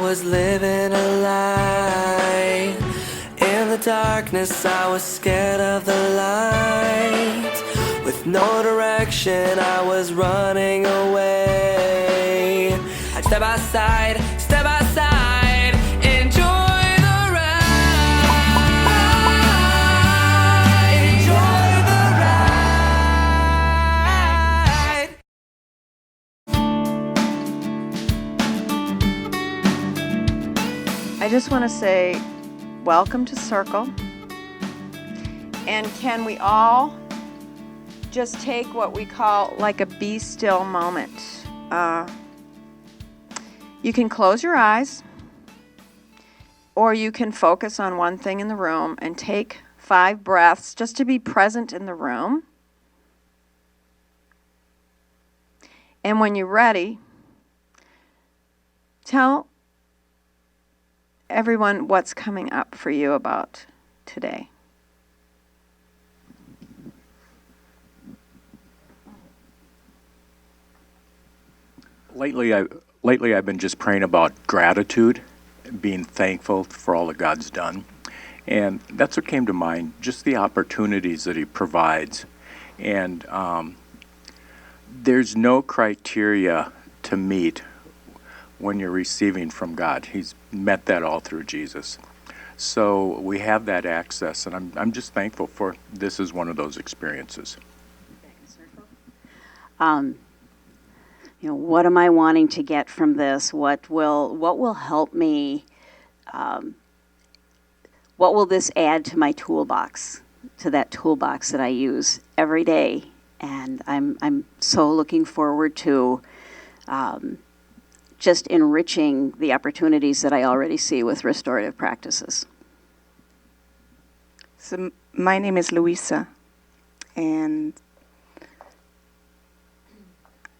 was living a lie. In the darkness, I was scared of the light. With no direction, I was running away. Step by side, enjoy the ride. Enjoy the ride. I just want to say welcome to Circle. And can we all just take what we call like a be still moment? You can close your eyes, or you can focus on one thing in the room and take 5 breaths just to be present in the room. And when you're ready, tell everyone what's coming up for you about today. Lately, I've been just praying about gratitude, being thankful for all that God's done. And that's what came to mind, just the opportunities that He provides. And there's no criteria to meet when you're receiving from God. He's met that all through Jesus. So we have that access, and I'm just thankful for this is one of those experiences. What am I wanting to get from this? What will help me? What will this add to my toolbox, to that toolbox that I use every day? And I'm so looking forward to just enriching the opportunities that I already see with restorative practices. So my name is Louisa, and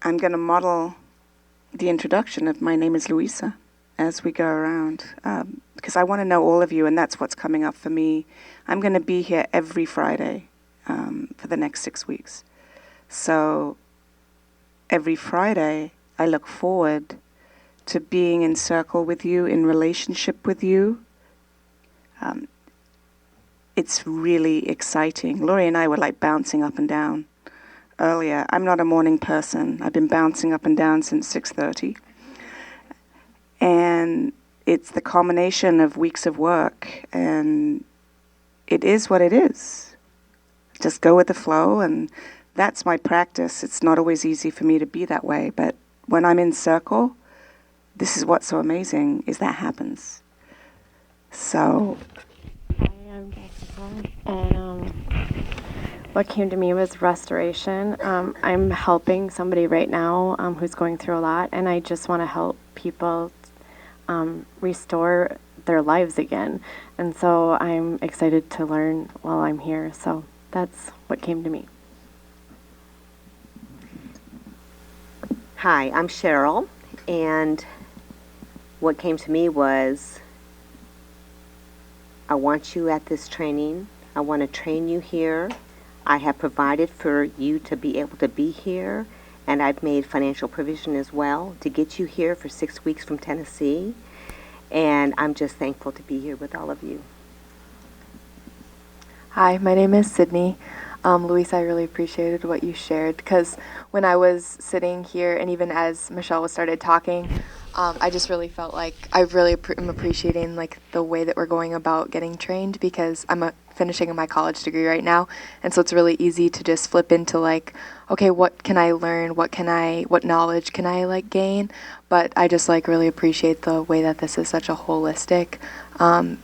I'm going to model the introduction of my name is Louisa as we go around, because I want to know all of you, and that's what's coming up for me. I'm going to be here every Friday for the next 6 weeks. So every Friday, I look forward to being in circle with you, in relationship with you. It's really exciting. Lori and I were like bouncing up and down earlier. I'm not a morning person. I've been bouncing up and down since 6:30. And it's the culmination of weeks of work, and it is what it is. Just go with the flow, and that's my practice. It's not always easy for me to be that way, but when I'm in circle, this is what's so amazing, is that happens. So Hi, I'm Jessica, and what came to me was restoration. I'm helping somebody right now who's going through a lot, and I just want to help people restore their lives again. And so I'm excited to learn while I'm here. So that's what came to me. Hi, I'm Cheryl, and what came to me was, I want you at this training. I want to train you here. I have provided for you to be able to be here, and I've made financial provision as well to get you here for 6 weeks from Tennessee, and I'm just thankful to be here with all of you. Hi, my name is Sydney. Luis, I really appreciated what you shared, because when I was sitting here, and even as Michelle started talking, I just really felt like I really am appreciating like the way that we're going about getting trained, because I'm finishing my college degree right now, and so it's really easy to just flip into like, okay, what can I learn? What knowledge can I like gain? But I just like really appreciate the way that this is such a holistic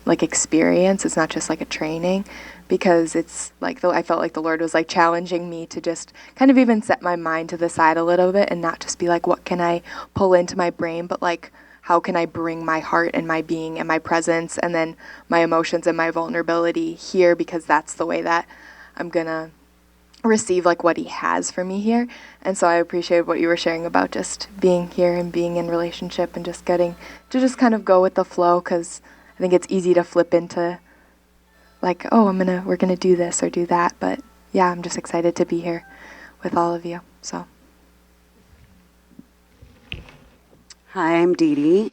like experience. It's not just like a training, because it's like I felt like the Lord was like challenging me to just kind of even set my mind to the side a little bit and not just be like, what can I pull into my brain, but like, how can I bring my heart and my being and my presence and then my emotions and my vulnerability here, because that's the way that I'm gonna receive like what He has for me here. And so I appreciate what you were sharing about just being here and being in relationship and just getting to just kind of go with the flow, because I think it's easy to flip into like, oh, we're gonna do this or do that. But yeah, I'm just excited to be here with all of you. So. Hi, I'm Dee Dee.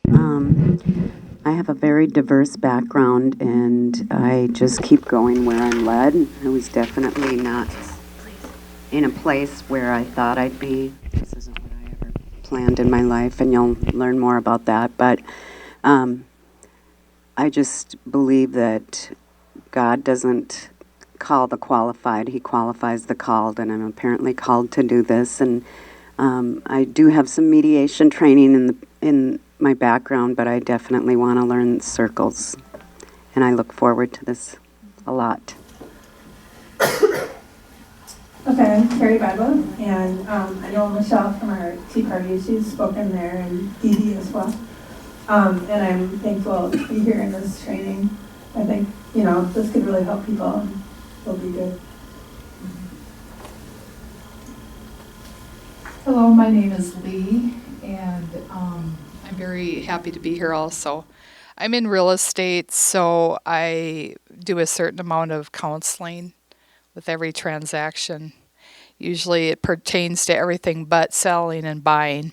I have a very diverse background, and I just keep going where I'm led. I was definitely not in a place where I thought I'd be. This isn't what I ever planned in my life, and you'll learn more about that. But I just believe that God doesn't call the qualified, He qualifies the called, and I'm apparently called to do this. And I do have some mediation training in my background, but I definitely want to learn circles, and I look forward to this a lot. Okay, I'm Carrie Bible, and I know Michelle from our Tea Party. She's spoken there, and Dee Dee as well. And I'm thankful to be here in this training. I think, this could really help people, and it'll be good. Hello, my name is Lee, and I'm very happy to be here also. I'm in real estate, so I do a certain amount of counseling with every transaction. Usually it pertains to everything but selling and buying.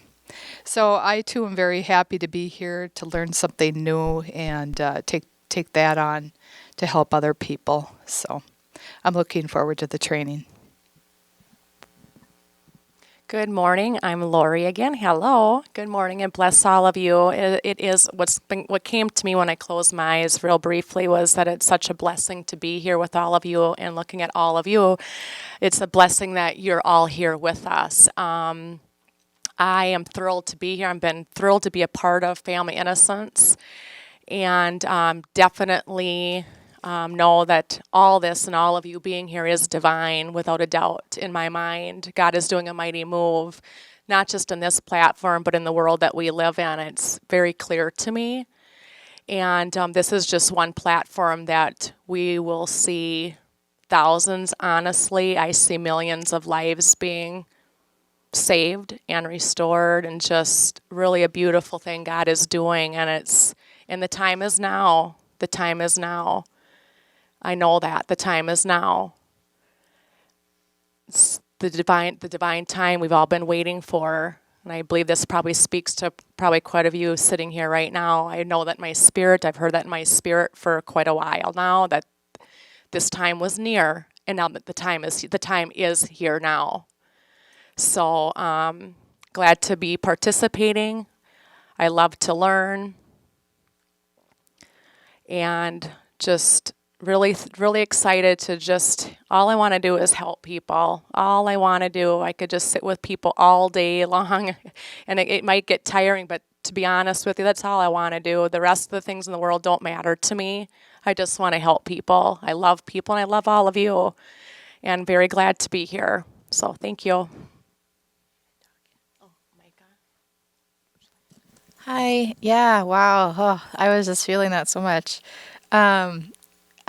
So I too am very happy to be here to learn something new and take that on to help other people. So I'm looking forward to the training. Good morning. I'm Lori again. Hello. Good morning, and bless all of you. It is what came to me when I closed my eyes real briefly was that it's such a blessing to be here with all of you and looking at all of you. It's a blessing that you're all here with us. I am thrilled to be here. I've been thrilled to be a part of Family Innocence, and definitely know that all this and all of you being here is divine, without a doubt, in my mind. God is doing a mighty move, not just in this platform, but in the world that we live in. It's very clear to me. And this is just one platform that we will see thousands. Honestly, I see millions of lives being saved and restored, and just really a beautiful thing God is doing. And the time is now. The time is now. I know that the time is now. It's the divine time we've all been waiting for. And I believe this probably speaks to probably quite a few sitting here right now. I know that I've heard that in my spirit for quite a while now, that this time was near, and now that the time is here now. So glad to be participating. I love to learn, and just really, really excited to all I want to do is help people. All I want to do, I could just sit with people all day long, and it might get tiring, but to be honest with you, that's all I want to do. The rest of the things in the world don't matter to me. I just want to help people. I love people, and I love all of you, and very glad to be here. So thank you. Hi. Yeah. Wow. Oh, I was just feeling that so much.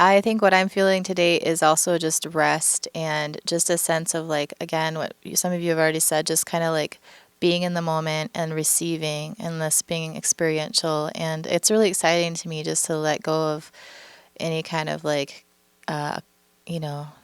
I think what I'm feeling today is also just rest and just a sense of, like, again, what some of you have already said, just kind of like being in the moment and receiving, and this being experiential. And it's really exciting to me just to let go of any kind of like,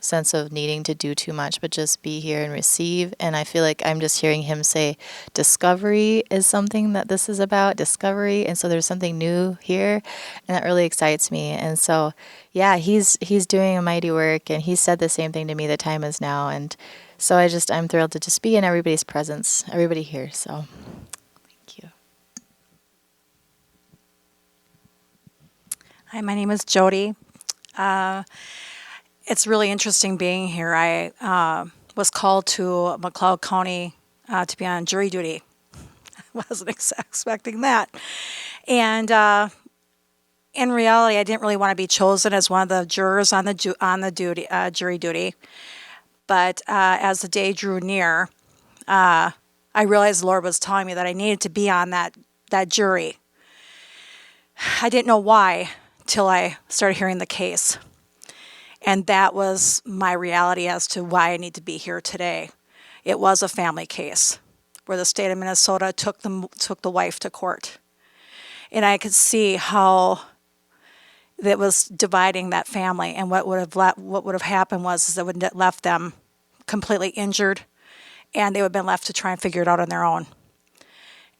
sense of needing to do too much, but just be here and receive. And I feel like I'm just hearing him say discovery is something that this is about, discovery. And so there's something new here, and that really excites me. And so, yeah, he's doing a mighty work, and he said the same thing to me, the time is now. And so I'm thrilled to just be in everybody's presence, everybody here. So thank you. Hi, my name is Jody. It's really interesting being here. I was called to McLeod County to be on jury duty. I wasn't expecting that. And in reality, I didn't really want to be chosen as one of the jurors on the jury duty. But as the day drew near, I realized the Lord was telling me that I needed to be on that jury. I didn't know why till I started hearing the case. And that was my reality as to why I need to be here today. It was a family case where the state of Minnesota took the wife to court. And I could see how that was dividing that family, and what would have happened was it would have left them completely injured, and they would have been left to try and figure it out on their own.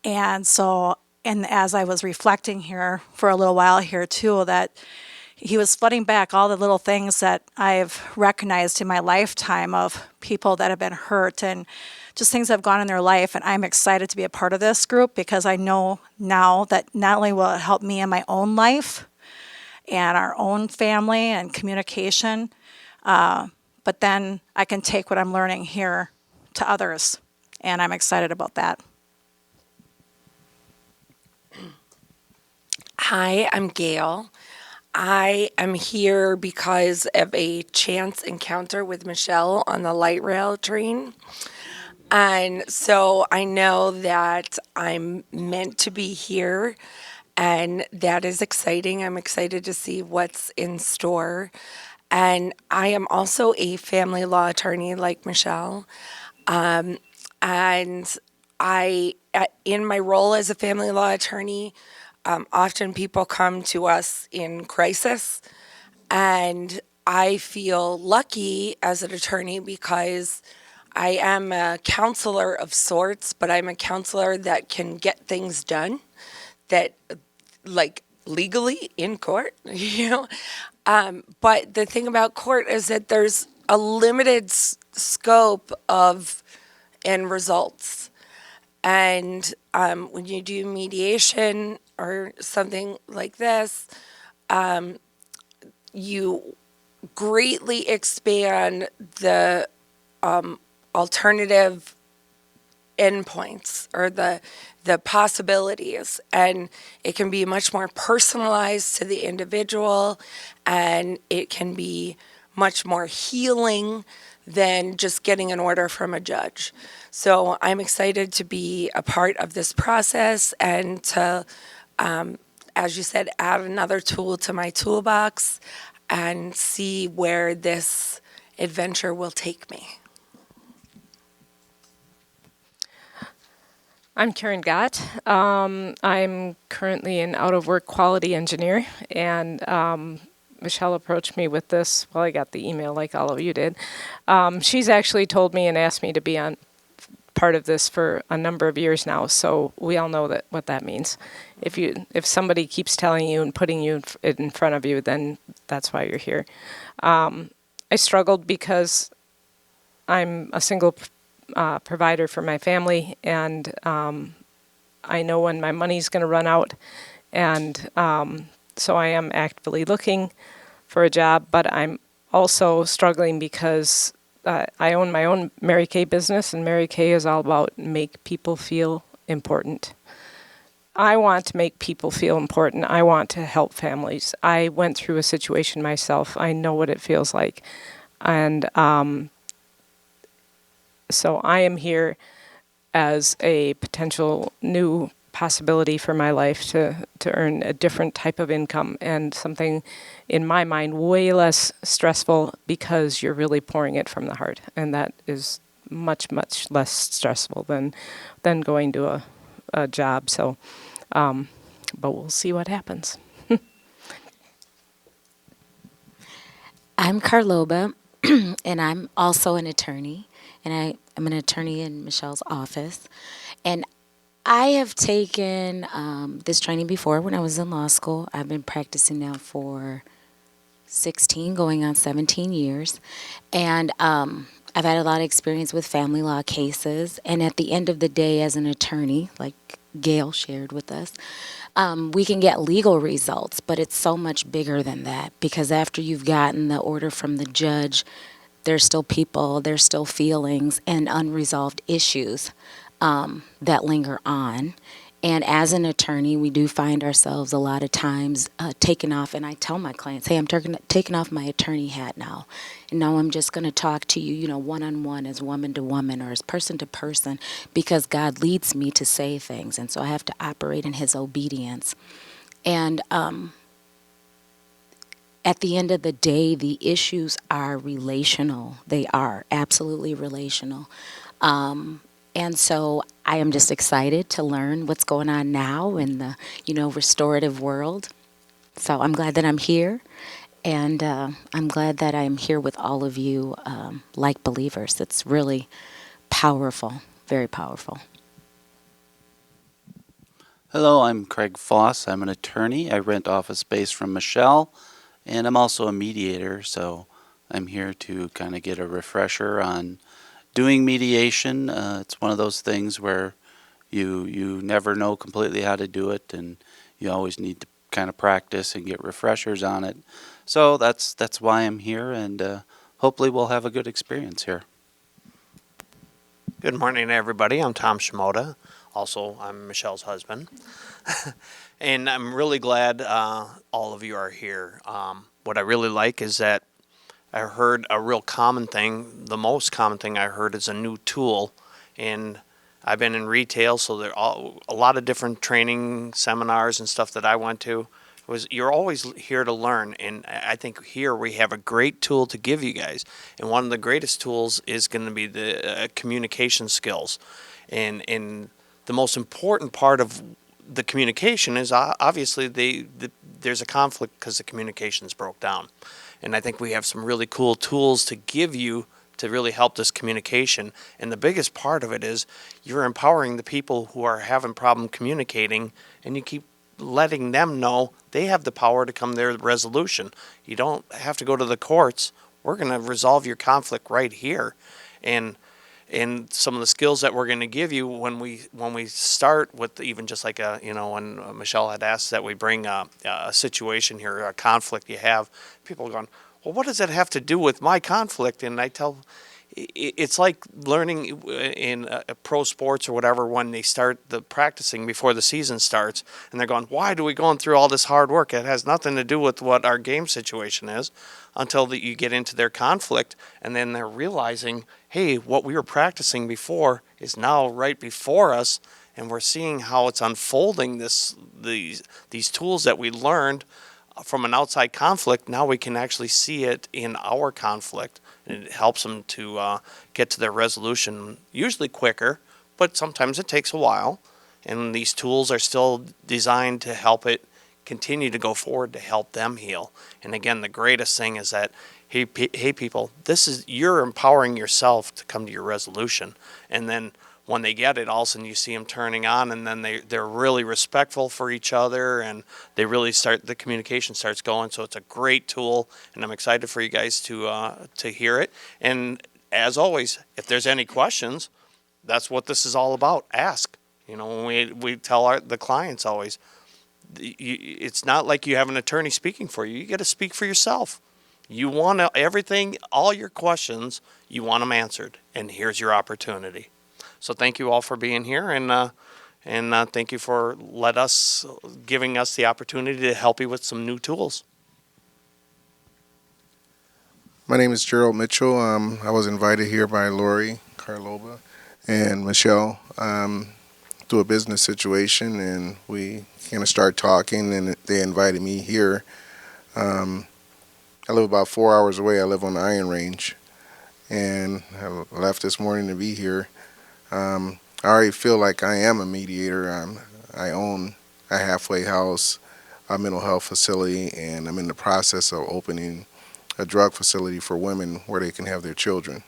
And so and as I was reflecting here for a little while here too, that he was flooding back all the little things that I've recognized in my lifetime of people that have been hurt and just things that have gone in their life. And I'm excited to be a part of this group because I know now that not only will it help me in my own life and our own family and communication, but then I can take what I'm learning here to others. And I'm excited about that. Hi, I'm Gail. I am here because of a chance encounter with Michelle on the light rail train. And so I know that I'm meant to be here, and that is exciting. I'm excited to see what's in store. And I am also a family law attorney like Michelle. And in my role as a family law attorney, often people come to us in crisis, and I feel lucky as an attorney because I am a counselor of sorts, but I'm a counselor that can get things done that, like, legally in court, you know. But the thing about court is that there's a limited scope of end results. And when you do mediation or something like this, you greatly expand the alternative endpoints or the possibilities, and it can be much more personalized to the individual, and it can be much more healing than just getting an order from a judge. So I'm excited to be a part of this process and to, as you said, add another tool to my toolbox and see where this adventure will take me. I'm Karen Gott. I'm currently an out-of-work quality engineer, and Michelle approached me with this. Well, I got the email like all of you did. She's actually told me and asked me to be on part of this for a number of years now, so we all know what that means. If somebody keeps telling you and putting you in front of you, then that's why you're here. I struggled because I'm a single provider for my family, and I know when my money's going to run out, and so I am actively looking for a job, but I'm also struggling because I own my own Mary Kay business, and Mary Kay is all about make people feel important. I want to make people feel important. I want to help families. I went through a situation myself. I know what it feels like, and so I am here as a potential new possibility for my life to earn a different type of income and something, in my mind, way less stressful because you're really pouring it from the heart. And that is much, much less stressful than going to a job. So, but we'll see what happens. I'm Carloba, and I'm also an attorney. And I'm an attorney in Michelle's office. And I have taken this training before when I was in law school. I've been practicing now for 16, going on 17 years. And I've had a lot of experience with family law cases. And at the end of the day, as an attorney, like Gail shared with us, we can get legal results, but it's so much bigger than that, because after you've gotten the order from the judge, there's still people, there's still feelings and unresolved issues that linger on. And as an attorney, we do find ourselves a lot of times taking off, and I tell my clients, hey, I'm taking off my attorney hat now. And now I'm just going to talk to you, one-on-one, as woman to woman or as person to person, because God leads me to say things. And so I have to operate in his obedience. And at the end of the day, the issues are relational. They are absolutely relational. And so I am just excited to learn what's going on now in the, restorative world. So I'm glad that I'm here. And I'm glad that I'm here with all of you like believers. It's really powerful, very powerful. Hello, I'm Craig Foss. I'm an attorney. I rent office space from Michelle, and I'm also a mediator, so I'm here to kind of get a refresher on doing mediation. It's one of those things where you never know completely how to do it, and you always need to kind of practice and get refreshers on it. So that's why I'm here, and hopefully we'll have a good experience here. Good morning, everybody. I'm Tom Shimoda. Also, I'm Michelle's husband. And I'm really glad all of you are here. What I really like is that I heard a real common thing. The most common thing I heard is a new tool. And I've been in retail, so there are a lot of different training seminars and stuff that I went to. Was you're always here to learn, and I think here we have a great tool to give you guys. And one of the greatest tools is going to be the communication skills, and the most important part of the communication is obviously there's a conflict because the communications broke down. And I think we have some really cool tools to give you to really help this communication. And the biggest part of it is you're empowering the people who are having problem communicating, and you keep letting them know they have the power to come to their resolution. You don't have to go to the courts. We're going to resolve your conflict right here. And some of the skills that we're going to give you when we start with even just like when Michelle had asked that we bring a situation here, a conflict you have, people are going, well, what does that have to do with my conflict? And I tell, it's like learning in pro sports or whatever when they start the practicing before the season starts, and they're going, why do we going through all this hard work? It has nothing to do with what our game situation is, until you get into their conflict, and then they're realizing, hey, what we were practicing before is now right before us, and we're seeing how it's unfolding. These tools that we learned from an outside conflict, now we can actually see it in our conflict. And it helps them to get to their resolution, usually quicker, but sometimes it takes a while. And these tools are still designed to help it continue to go forward, to help them heal. And again, the greatest thing is that, hey people, you're empowering yourself to come to your resolution. And then when they get it, all of a sudden you see them turning on, and then they're really respectful for each other, and they really the communication starts going. So it's a great tool, and I'm excited for you guys to hear it. And as always, if there's any questions, that's what this is all about. Ask. When we tell the clients always, it's not like you have an attorney speaking for you. You got to speak for yourself. You want everything, all your questions, you want them answered, and here's your opportunity. So thank you all for being here, and thank you for giving us the opportunity to help you with some new tools. My name is Gerald Mitchell. I was invited here by Lori, Carloba, and Michelle through a business situation, and we kind of started talking, and they invited me here. I live about 4 hours away. I live on the Iron Range, and I left this morning to be here. I already feel like I am a mediator. I own a halfway house, a mental health facility, and I'm in the process of opening a drug facility for women where they can have their children.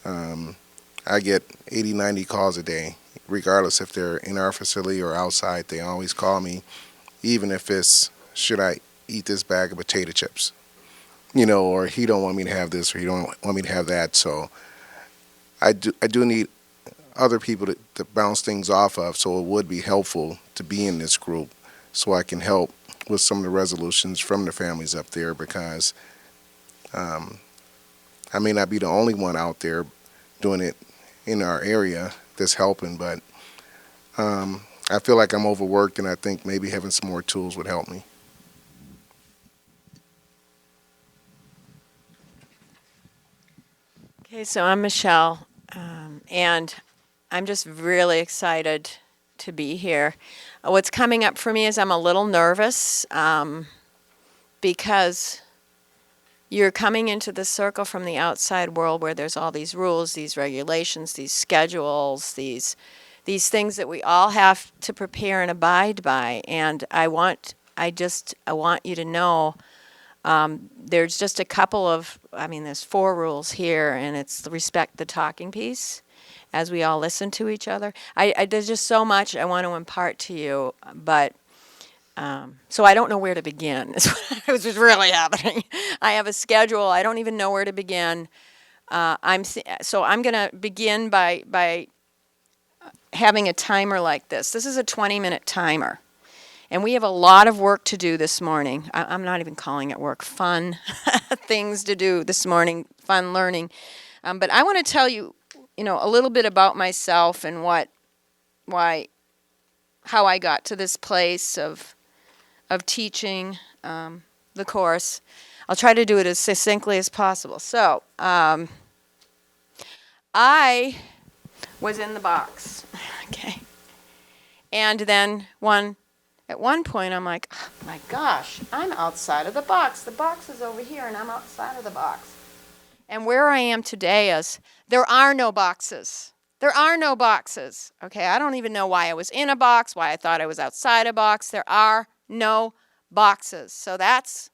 I get 80, 90 calls a day, regardless if they're in our facility or outside. They always call me, even if it's, should I eat this bag of potato chips? Or he don't want me to have this, or he don't want me to have that. So I do need other people to bounce things off of, so it would be helpful to be in this group so I can help with some of the resolutions from the families up there, because I may not be the only one out there doing it in our area that's helping, but I feel like I'm overworked, and I think maybe having some more tools would help me. Okay, so I'm Michelle, and I'm just really excited to be here. What's coming up for me is I'm a little nervous because you're coming into the circle from the outside world where there's all these rules, these regulations, these schedules, these things that we all have to prepare and abide by. And I want you to know there's just a couple of, there's 4 rules here, and it's respect the talking piece. as we all listen to each other. There's just so much I want to impart to you, but so I don't know where to begin. Is what was really happening. I have a schedule. I don't even know where to begin. So I'm going to begin by having a timer like this. This is a 20-minute timer. And we have a lot of work to do this morning. I'm not even calling it work, fun things to do this morning, fun learning. But I want to tell you, a little bit about myself and how I got to this place of teaching the course. I'll try to do it as succinctly as possible. So, I was in the box, okay? And then at one point, I'm like, oh my gosh, I'm outside of the box. The box is over here, and I'm outside of the box. And where I am today is there are no boxes. There are no boxes, okay? I don't even know why I was in a box, why I thought I was outside a box. There are no boxes. So that's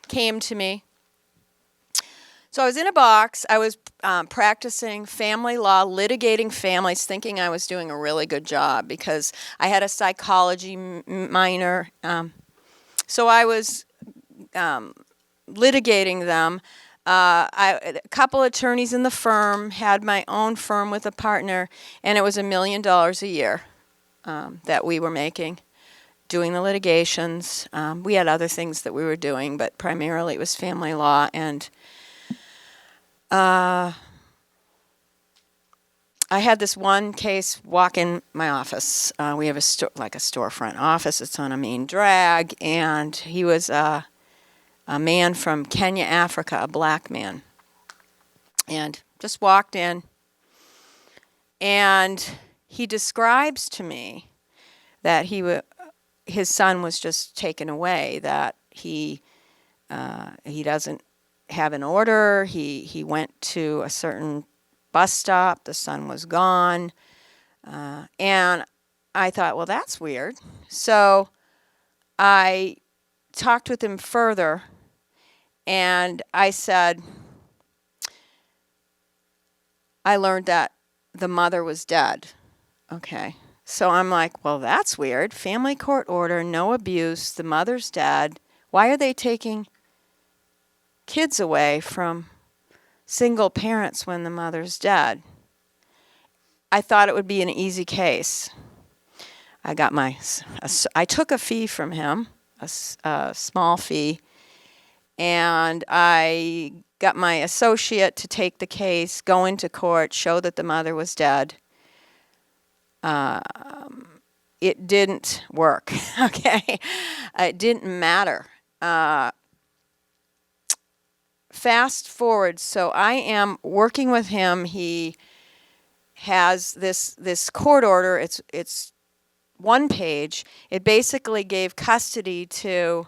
came to me. So I was in a box. I was practicing family law, litigating families, thinking I was doing a really good job because I had a psychology minor. So I was litigating them. A couple attorneys in the firm, had my own firm with a partner, and it was $1 million a year that we were making doing the litigations. We had other things that we were doing, but primarily it was family law. And I had this one case walk in my office. We have a storefront office. It's on a main drag, and he was a man from Kenya, Africa, a black man, and just walked in. And he describes to me that his son was just taken away. That he doesn't have an order. He went to a certain bus stop. The son was gone. And I thought, well, that's weird. So I talked with him further, and I said, I learned that the mother was dead. Okay. So I'm like, well, that's weird. Family court order, no abuse, the mother's dead. Why are they taking kids away from single parents when the mother's dead? I thought it would be an easy case. I took a fee from him, a small fee, and I got my associate to take the case, go into court, show that the mother was dead. It didn't work, okay? It didn't matter. Fast forward, so I am working with him. He has this court order. It's one page. It basically gave custody to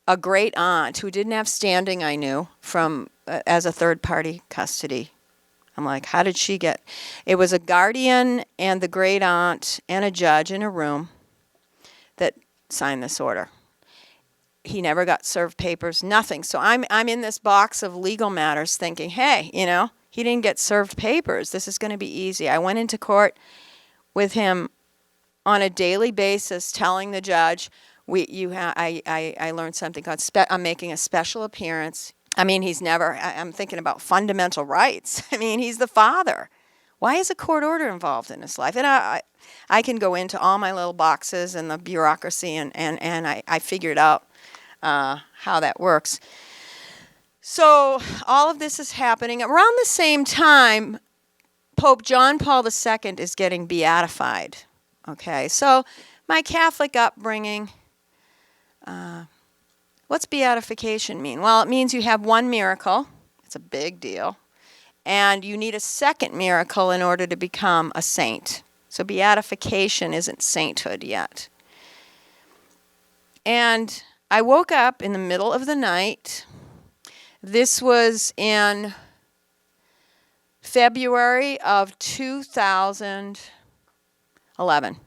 a great aunt who didn't have standing, I knew, from as a third-party custody. I'm like, how did she get? It was a guardian and the great aunt and a judge in a room that signed this order. He never got served papers, nothing. So I'm in this box of legal matters thinking, hey, he didn't get served papers. This is going to be easy. I went into court with him on a daily basis telling the judge, I learned something called, I'm making a special appearance. I mean, I'm thinking about fundamental rights. I mean, he's the father. Why is a court order involved in his life? And I can go into all my little boxes and the bureaucracy, and I figured out how that works. So all of this is happening. Around the same time, Pope John Paul II is getting beatified. Okay, so my Catholic upbringing, what's beatification mean? Well, it means you have one miracle. It's a big deal. And you need a second miracle in order to become a saint. So beatification isn't sainthood yet. And I woke up in the middle of the night. This was in February of 2011.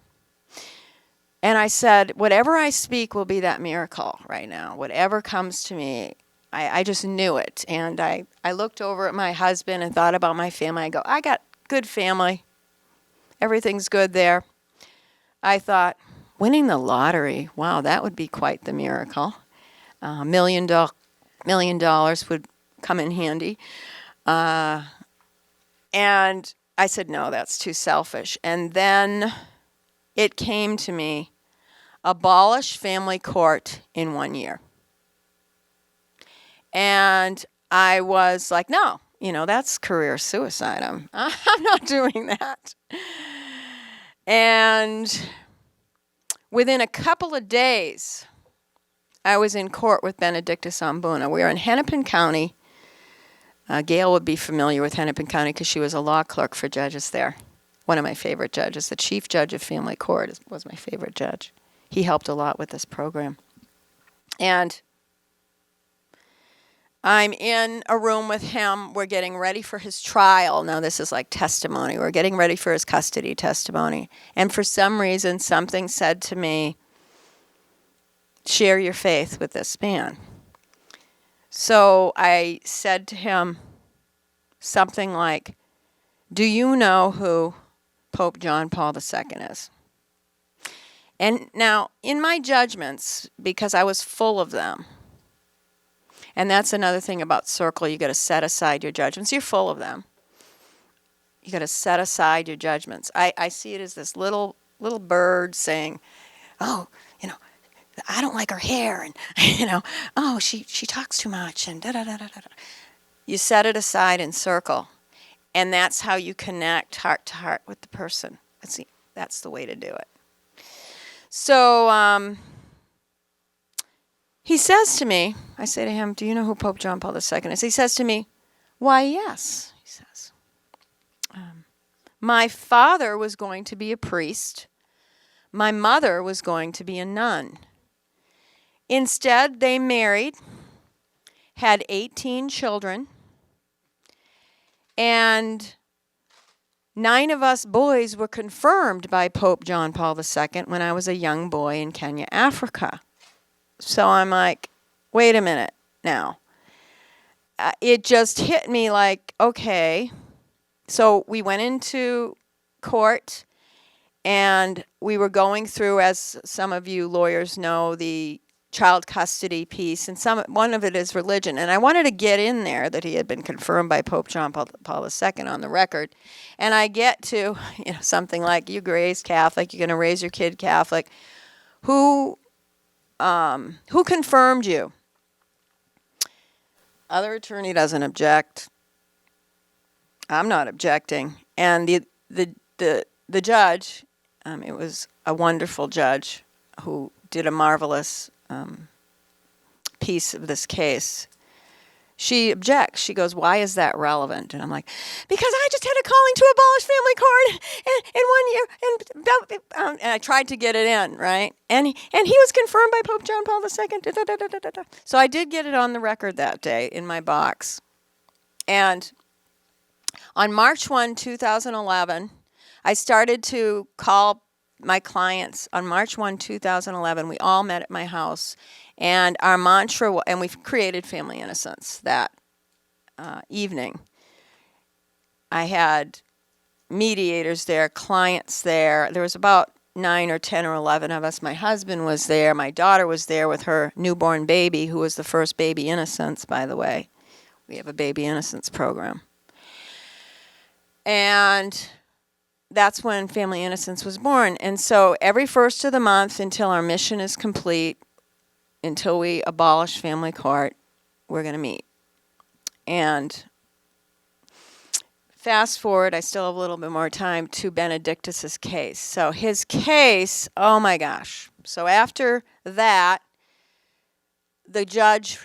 And I said, whatever I speak will be that miracle right now. Whatever comes to me, I just knew it. And I looked over at my husband and thought about my family. I go, I got good family. Everything's good there. I thought, winning the lottery, wow, that would be quite the miracle. $1 million would come in handy. And I said, no, that's too selfish. And then it came to me, abolish family court in 1 year. And I was like, no, that's career suicide. I'm not doing that. And within a couple of days, I was in court with Benedictus Ombuna. We were in Hennepin County. Gail would be familiar with Hennepin County because she was a law clerk for judges there. One of my favorite judges. The chief judge of family court was my favorite judge. He helped a lot with this program. And I'm in a room with him. We're getting ready for his trial. Now, this is like testimony. We're getting ready for his custody testimony. And for some reason, something said to me, share your faith with this man. So I said to him something like, do you know who Pope John Paul II is? And now, in my judgments, because I was full of them, and that's another thing about Circle, you got to set aside your judgments. You're full of them. You got to set aside your judgments. I see it as this little bird saying, oh, I don't like her hair, and oh, she talks too much, and da da da da da. You set it aside in Circle, and that's how you connect heart to heart with the person. That's the way to do it. So he says to me, I say to him, do you know who Pope John Paul II is? He says to me, why, yes, he says. My father was going to be a priest. My mother was going to be a nun. Instead, they married, had 18 children, and 9 of us boys were confirmed by Pope John Paul II when I was a young boy in Kenya, Africa. So I'm like, wait a minute now. It just hit me like, okay. So we went into court, and we were going through, as some of you lawyers know, the child custody piece, and one of it is religion. And I wanted to get in there that he had been confirmed by Pope John Paul II on the record. And I get to something like, you raised Catholic, you're going to raise your kid Catholic. Who confirmed you? Other attorney doesn't object. I'm not objecting. And the judge, it was a wonderful judge who did a marvelous piece of this case. She objects. She goes, why is that relevant? And I'm like, because I just had a calling to abolish family court in 1 year. And I tried to get it in, right? And he was confirmed by Pope John Paul II. So I did get it on the record that day in my box. And on March 1, 2011, I started to call my clients. On March 1, 2011, we all met at my house. And our mantra, and we've created Family Innocence that evening. I had mediators there, clients there. There was about 9 or 10 or 11 of us. My husband was there. My daughter was there with her newborn baby, who was the first baby Innocence, by the way. We have a baby Innocence program. And that's when Family Innocence was born. And so every first of the month until our mission is complete, until we abolish family court, we're going to meet. And fast forward, I still have a little bit more time, to Benedictus's case. So his case, oh my gosh. So after that, the judge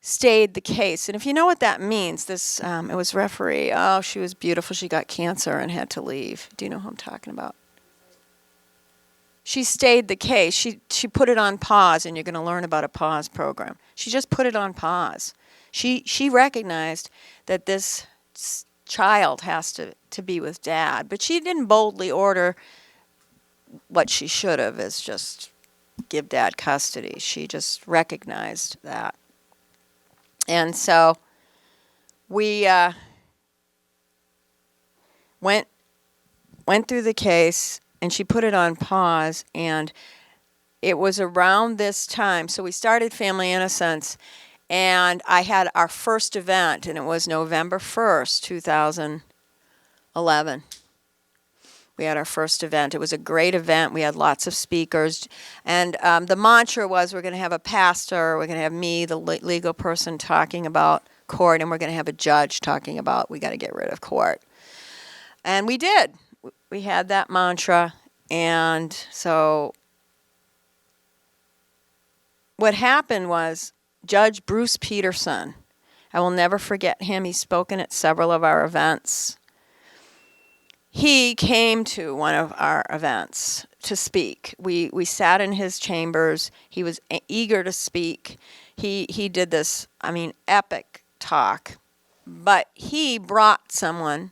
stayed the case. And if you know what that means, this it was referee. Oh, she was beautiful. She got cancer and had to leave. Do you know who I'm talking about? She stayed the case. She put it on pause, and you're going to learn about a pause program. She just put it on pause. She recognized that this child has to be with dad, but she didn't boldly order what she should have, is just give dad custody. She just recognized that. And so we went through the case, and she put it on pause, and it was around this time. So we started Family Innocence, and I had our first event, and it was November 1st, 2011. We had our first event. It was a great event. We had lots of speakers. And the mantra was, we're going to have a pastor, we're going to have me, the legal person, talking about court, and we're going to have a judge talking about we got to get rid of court. And we did. We had that mantra. And so what happened was Judge Bruce Peterson, I will never forget him. He's spoken at several of our events. He came to one of our events to speak. We sat in his chambers. He was eager to speak. He did this, epic talk. But he brought someone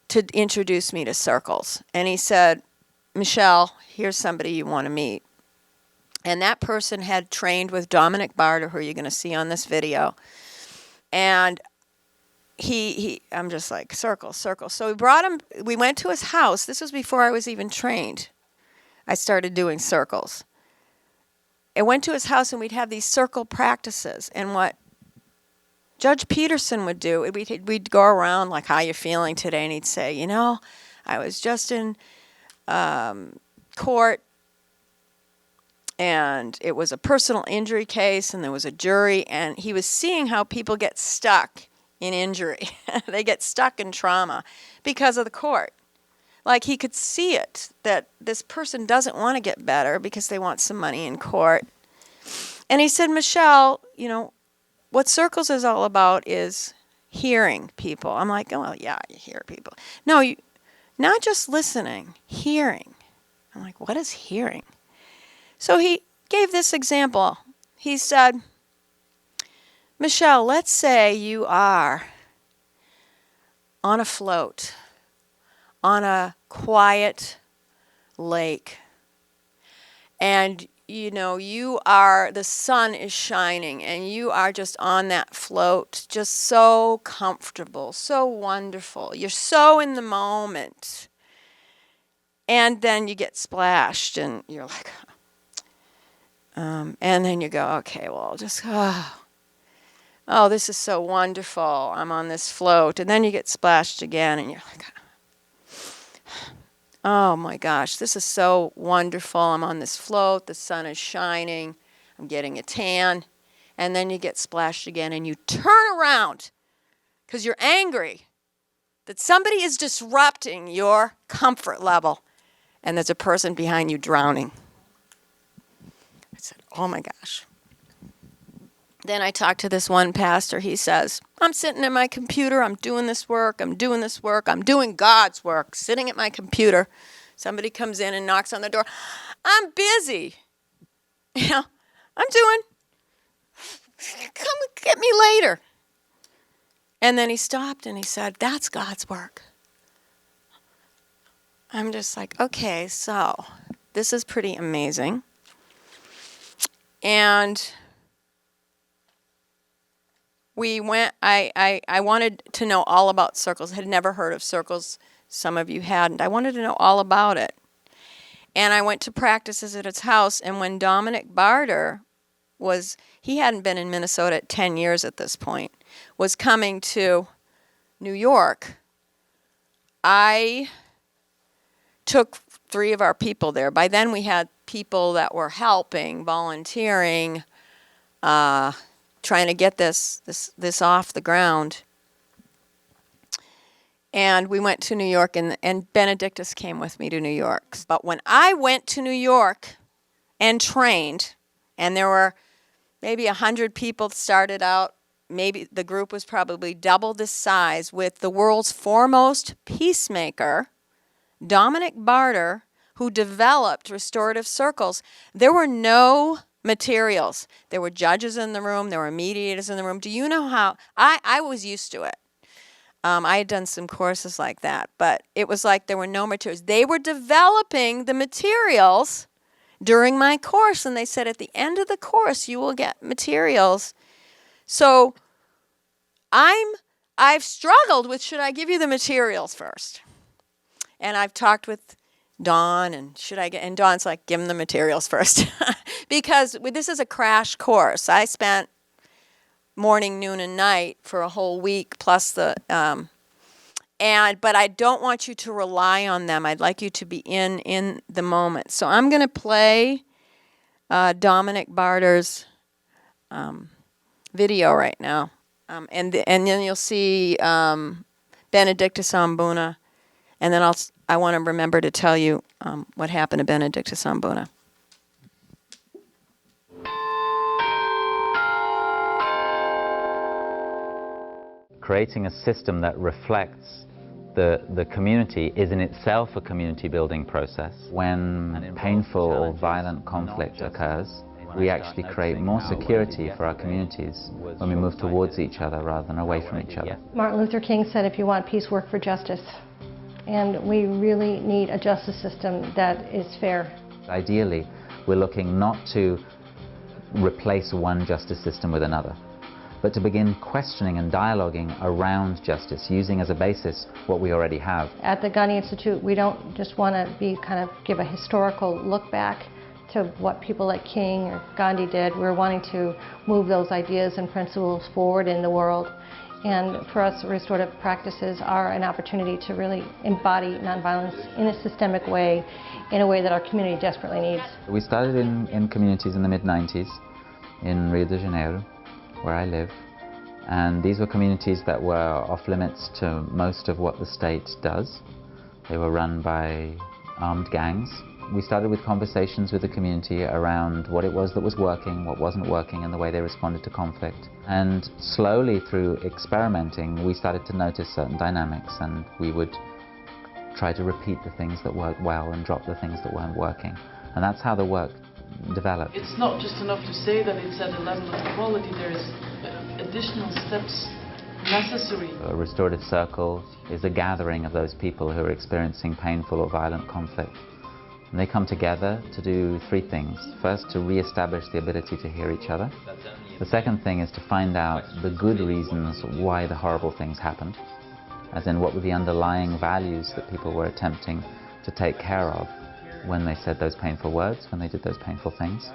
to introduce me to circles. And he said, Michelle, here's somebody you want to meet. And that person had trained with Dominic Barter, who you're going to see on this video. And I'm just like, circle. So we brought him, we went to his house. This was before I was even trained. I started doing circles. I went to his house, and we'd have these circle practices. And what Judge Peterson would do, we'd go around like, how you feeling today? And he'd say, I was just in court, and it was a personal injury case, and there was a jury, and he was seeing how people get stuck in injury. They get stuck in trauma because of the court. Like, he could see it, that this person doesn't want to get better because they want some money in court. And he said, Michelle, what circles is all about is hearing people. I'm like, oh, well, yeah, you hear people. No, not just listening, hearing. I'm like, what is hearing? So he gave this example. He said, Michelle, let's say you are on a float, on a quiet lake, and the sun is shining, and you are just on that float, just so comfortable, so wonderful. You're so in the moment. And then you get splashed, and you're like, and then you go, okay, well, just, oh, this is so wonderful. I'm on this float. And then you get splashed again, and you're like, oh my gosh, this is so wonderful. I'm on this float. The sun is shining. I'm getting a tan. And then you get splashed again, and you turn around because you're angry that somebody is disrupting your comfort level, and there's a person behind you drowning. I said, oh my gosh. Then I talked to this one pastor. He says, I'm sitting at my computer. I'm doing this work. I'm doing God's work, sitting at my computer. Somebody comes in and knocks on the door. I'm busy. I'm doing. Come get me later. And then he stopped and he said, that's God's work. I'm just like, okay, so this is pretty amazing. And we went, I wanted to know all about circles. I had never heard of circles. Some of you hadn't. I wanted to know all about it. And I went to practices at his house, and when Dominic Barter he hadn't been in Minnesota 10 years at this point, was coming to New York, I took 3 of our people there. By then we had people that were helping, volunteering, trying to get this off the ground. And we went to New York, and Benedictus came with me to New York. But when I went to New York and trained, and there were maybe 100 people that started out, maybe the group was probably double this size, with the world's foremost peacemaker, Dominic Barter, who developed restorative circles. There were no materials. There were judges in the room. There were mediators in the room. Do you know how? I was used to it. I had done some courses like that, but it was like there were no materials. They were developing the materials during my course, and they said at the end of the course you will get materials. So I I've struggled with, should I give you the materials first? And I've talked with Dawn, and and Dawn's like, give them the materials first. Because this is a crash course. I spent morning, noon, and night for a whole week, plus the, but I don't want you to rely on them. I'd like you to be in the moment. So I'm going to play Dominic Barter's video right now. And then you'll see Benedictus Ambuna, and then I want to remember to tell you what happened to Benedictus Ambuna. Creating a system that reflects the community is in itself a community building process. When painful or violent conflict occurs, we actually create more security for our communities when we move towards each other rather than away from each other. Martin Luther King said, if you want peace, work for justice. And we really need a justice system that is fair. Ideally, we're looking not to replace one justice system with another, but to begin questioning and dialoguing around justice, using as a basis what we already have. At the Gandhi Institute, we don't just want to give a historical look back to what people like King or Gandhi did. We're wanting to move those ideas and principles forward in the world. And for us, restorative practices are an opportunity to really embody nonviolence in a systemic way, in a way that our community desperately needs. We started in communities in the mid-90s in Rio de Janeiro, where I live. And these were communities that were off limits to most of what the state does. They were run by armed gangs. We started with conversations with the community around what it was that was working, what wasn't working, and the way they responded to conflict. And slowly, through experimenting, we started to notice certain dynamics, and we would try to repeat the things that worked well and drop the things that weren't working. And that's how the work developed. It's not just enough to say that it's at a level of equality. There's additional steps necessary. A restorative circle is a gathering of those people who are experiencing painful or violent conflict. And they come together to do three things. First, to re-establish the ability to hear each other. The second thing is to find out the good reasons why the horrible things happened, as in what were the underlying values that people were attempting to take care of when they said those painful words, when they did those painful things.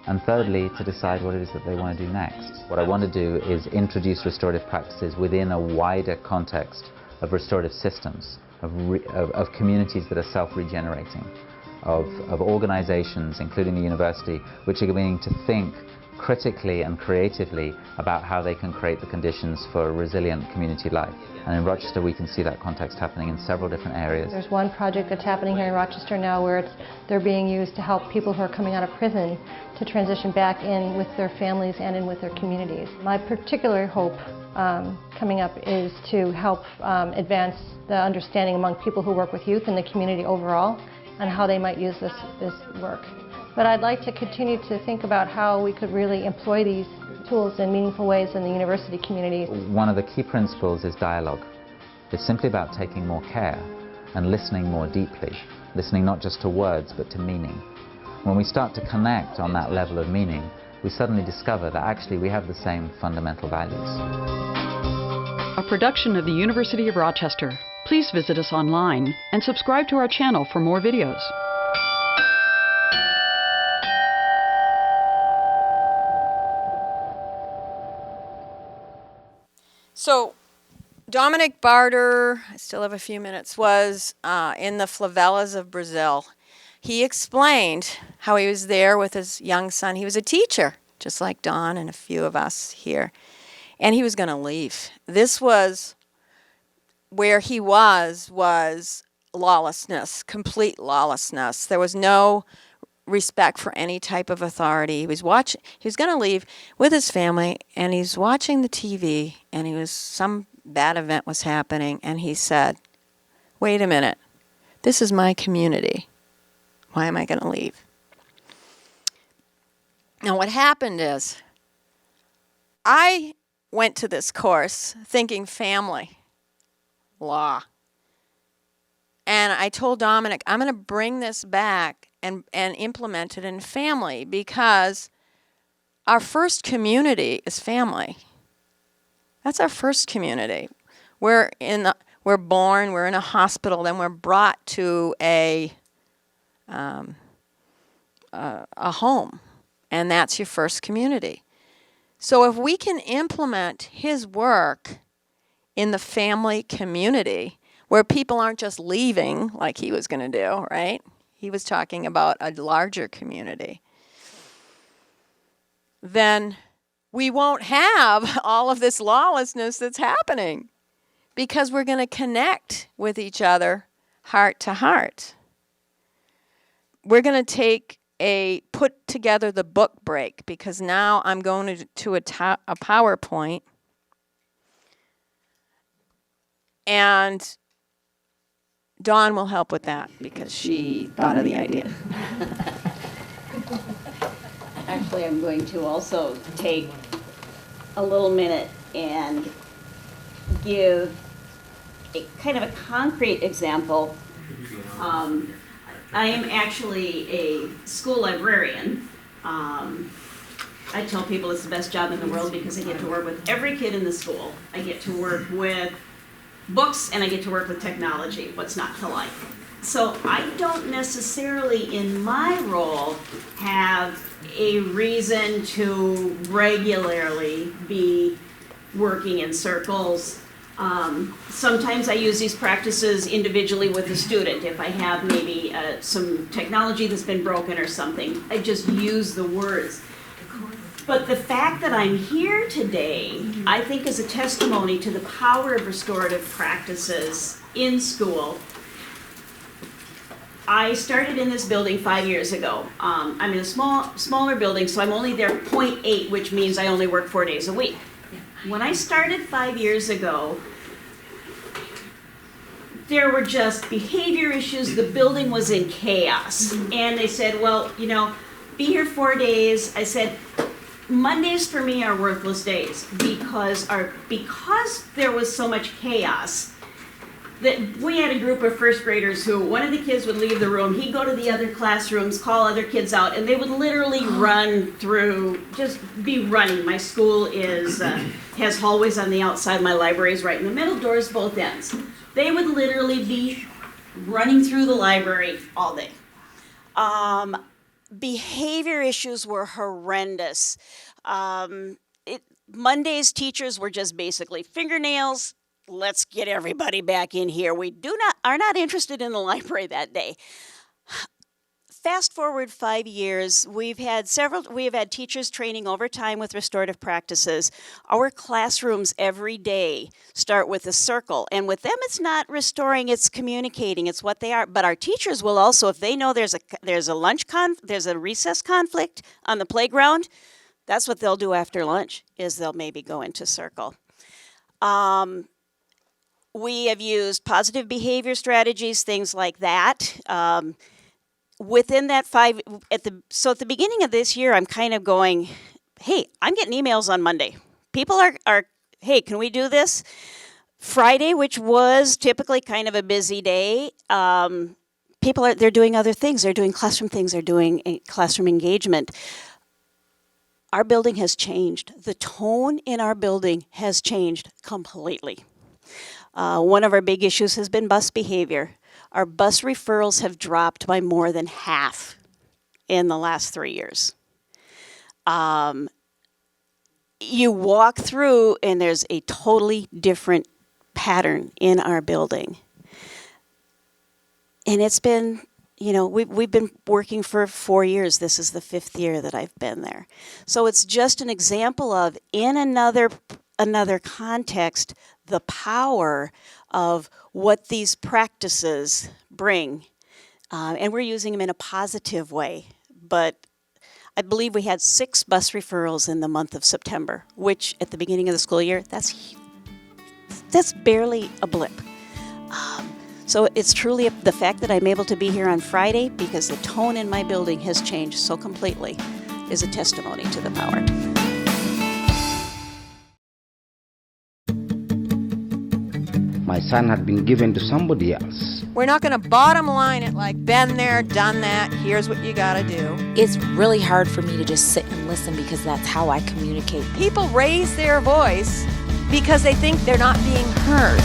And thirdly, to decide what it is that they want to do next. What I want to do is introduce restorative practices within a wider context of restorative systems, of communities that are self-regenerating, of organizations, including the university, which are beginning to think critically and creatively about how they can create the conditions for resilient community life. And in Rochester we can see that context happening in several different areas. There's one project that's happening here in Rochester now where they're being used to help people who are coming out of prison to transition back in with their families and in with their communities. My particular hope coming up is to help advance the understanding among people who work with youth in the community overall on how they might use this work. But I'd like to continue to think about how we could really employ these tools in meaningful ways in the university community. One of the key principles is dialogue. It's simply about taking more care and listening more deeply, listening not just to words but to meaning. When we start to connect on that level of meaning, we suddenly discover that actually we have the same fundamental values. A production of the University of Rochester. Please visit us online and subscribe to our channel for more videos. So Dominic Barter, I still have a few minutes, was in the favelas of Brazil. He explained how he was there with his young son. He was a teacher, just like Don and a few of us here. And he was going to leave. This was where he was lawlessness, complete lawlessness. There was no respect for any type of authority. He was going to leave with his family, and he's watching the TV, and some bad event was happening, and he said, wait a minute, this is my community. Why am I going to leave? Now what happened is, I went to this course thinking family law. And I told Dominic, I'm going to bring this back and implement it in family, because our first community is family. That's our first community. We're born, we're in a hospital, then we're brought to a home, and that's your first community. So if we can implement his work in the family community, where people aren't just leaving like he was going to do, right? He was talking about a larger community. Then we won't have all of this lawlessness that's happening, because we're going to connect with each other heart to heart. We're going to put together the book break, because now I'm going to a PowerPoint, and Dawn will help with that because she thought of the idea. Actually, I'm going to also take a little minute and give a kind of a concrete example. I am actually a school librarian. I tell people it's the best job in the world because I get to work with every kid in the school. I get to work with books and I get to work with technology. What's not to like? So I don't necessarily in my role have a reason to regularly be working in circles. Sometimes I use these practices individually with a student. If I have maybe some technology that's been broken or something, I just use the words. But the fact that I'm here today, I think is a testimony to the power of restorative practices in school. I started in this building 5 years ago. I'm in a smaller building, so I'm only there 0.8, which means I only work 4 days a week. When I started 5 years ago, there were just behavior issues. The building was in chaos. And they said, well, be here 4 days. I said, Mondays for me are worthless days because there was so much chaos that we had a group of first graders who one of the kids would leave the room, he'd go to the other classrooms, call other kids out, and they would literally run through, just be running. My school has hallways on the outside, my library is right in the middle, doors both ends. They would literally be running through the library all day. Behavior issues were horrendous. Monday's teachers were just basically fingernails. Let's get everybody back in here. We are not interested in the library that day. Fast forward 5 years, we have had teachers training overtime with restorative practices. Our classrooms every day start with a circle, and with them it's not restoring, it's communicating, it's what they are. But our teachers will also, if they know there's a recess conflict on the playground, that's what they'll do after lunch, is they'll maybe go into circle. We have used positive behavior strategies, things like that. Within that at the beginning of this year, I'm kind of going, hey, I'm getting emails on Monday. People are, hey, can we do this? Friday, which was typically kind of a busy day, they're doing other things. They're doing classroom things. They're doing classroom engagement. Our building has changed. The tone in our building has changed completely. One of our big issues has been bus behavior. Our bus referrals have dropped by more than half in the last 3 years. You walk through and there's a totally different pattern in our building. And it's been, we've been working for 4 years. This is the 5th year that I've been there. So it's just an example of, in another context, the power of what these practices bring. And we're using them in a positive way. But I believe we had 6 bus referrals in the month of September, which at the beginning of the school year, that's barely a blip. So it's truly the fact that I'm able to be here on Friday, because the tone in my building has changed so completely, is a testimony to the power. My son had been given to somebody else. We're not going to bottom line it like, been there, done that, here's what you got to do. It's really hard for me to just sit and listen because that's how I communicate. People raise their voice because they think they're not being heard.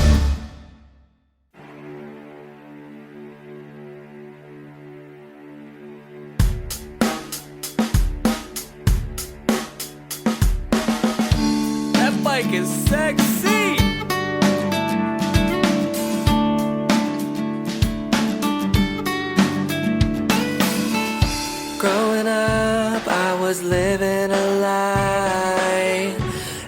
That bike is sexy. Growing up, I was living a lie.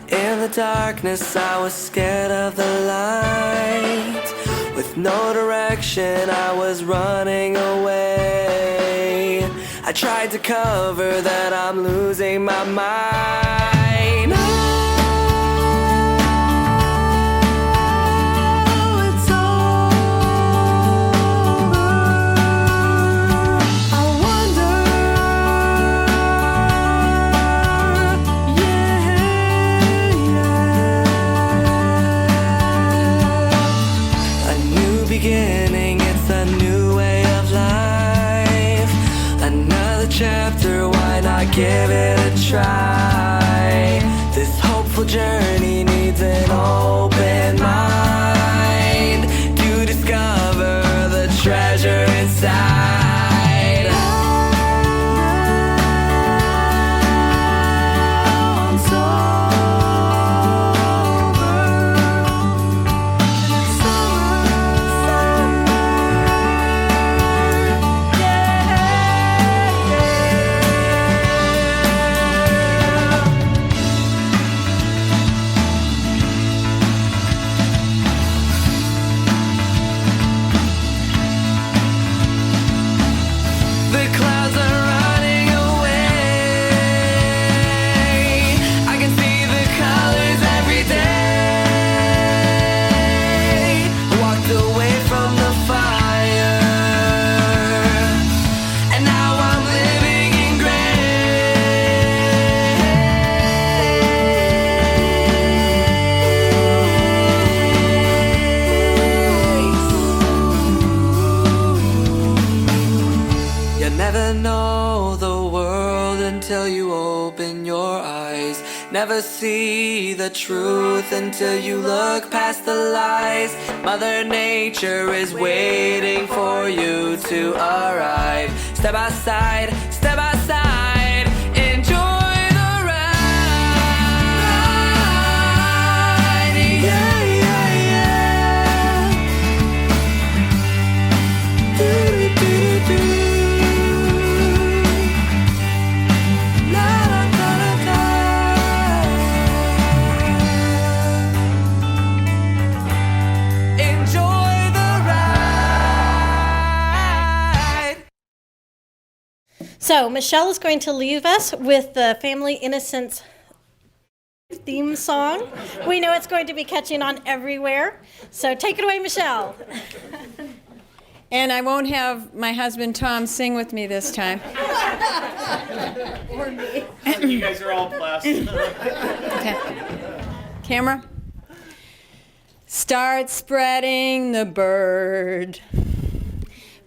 In the darkness, I was scared of the light. With no direction, I was running away. I tried to cover that I'm losing my mind. Now it's over. I wonder, yeah. A new beginning, it's a new way of life. Another chapter, why not give it a try? This hopeful journey needs an open mind to discover the treasure inside. I'm The clouds are running away. I can see the colors every day. I walked away from the fire, and now I'm living in grace. You never know the world until you open your eyes. Never see the truth until you look past the lies. Mother Nature is waiting for you to arrive. Step outside, step outside, enjoy the ride. Yeah, yeah, yeah. Do, do, do, do. Enjoy the ride. So, Michelle is going to leave us with the Family Innocence theme song. We know it's going to be catching on everywhere. So, take it away, Michelle. And I won't have my husband Tom sing with me this time. Or me. You guys are all blessed. Okay. Camera. Start spreading the bird,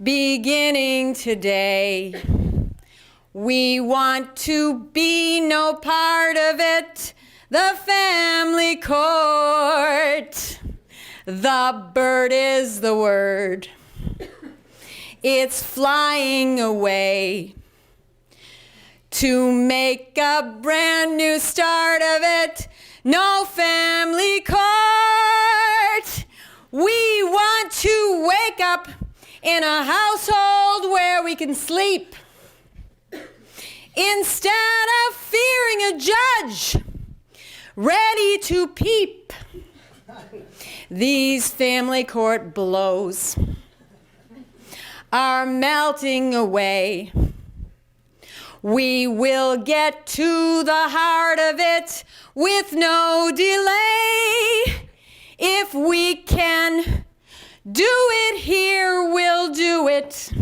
beginning today. We want to be no part of it, the family court. The bird is the word. It's flying away to make a brand new start of it. No family court. We want to wake up in a household where we can sleep instead of fearing a judge ready to peep. These family court blows are melting away. We will get to the heart of it with no delay. If we can do it here, we'll do it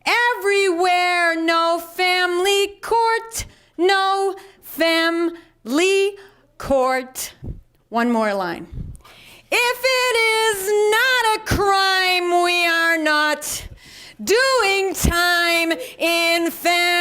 everywhere. No family court, no family court. One more line. If it is not a crime, we are not doing time in family